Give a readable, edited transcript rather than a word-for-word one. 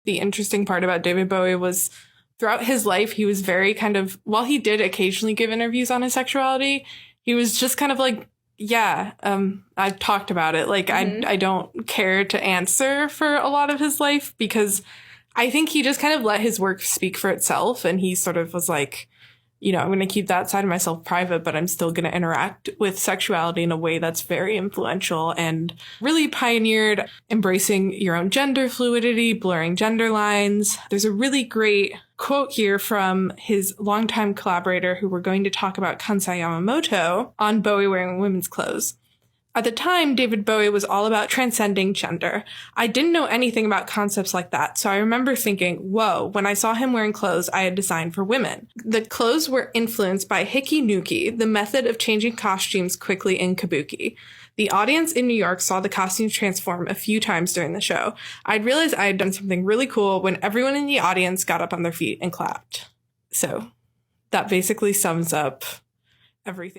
The interesting part about David Bowie was throughout his life, he was very kind of, while he did occasionally give interviews on his sexuality, he was just kind of like, yeah, I've talked about it. Like, I don't care to answer for a lot of his life because I think he just kind of let his work speak for itself. And he sort of was like, you know, I'm going to keep that side of myself private, but I'm still going to interact with sexuality in a way that's very influential and really pioneered embracing your own gender fluidity, blurring gender lines. There's a really great quote here from his longtime collaborator who we're going to talk about, Kansai Yamamoto, on Bowie wearing women's clothes. At the time, David Bowie was all about transcending gender. I didn't know anything about concepts like that, so I remember thinking, whoa, when I saw him wearing clothes I had designed for women. The clothes were influenced by hiki-nuki, the method of changing costumes quickly in kabuki. The audience in New York saw the costumes transform a few times during the show. I'd realized I had done something really cool when everyone in the audience got up on their feet and clapped. So that basically sums up everything.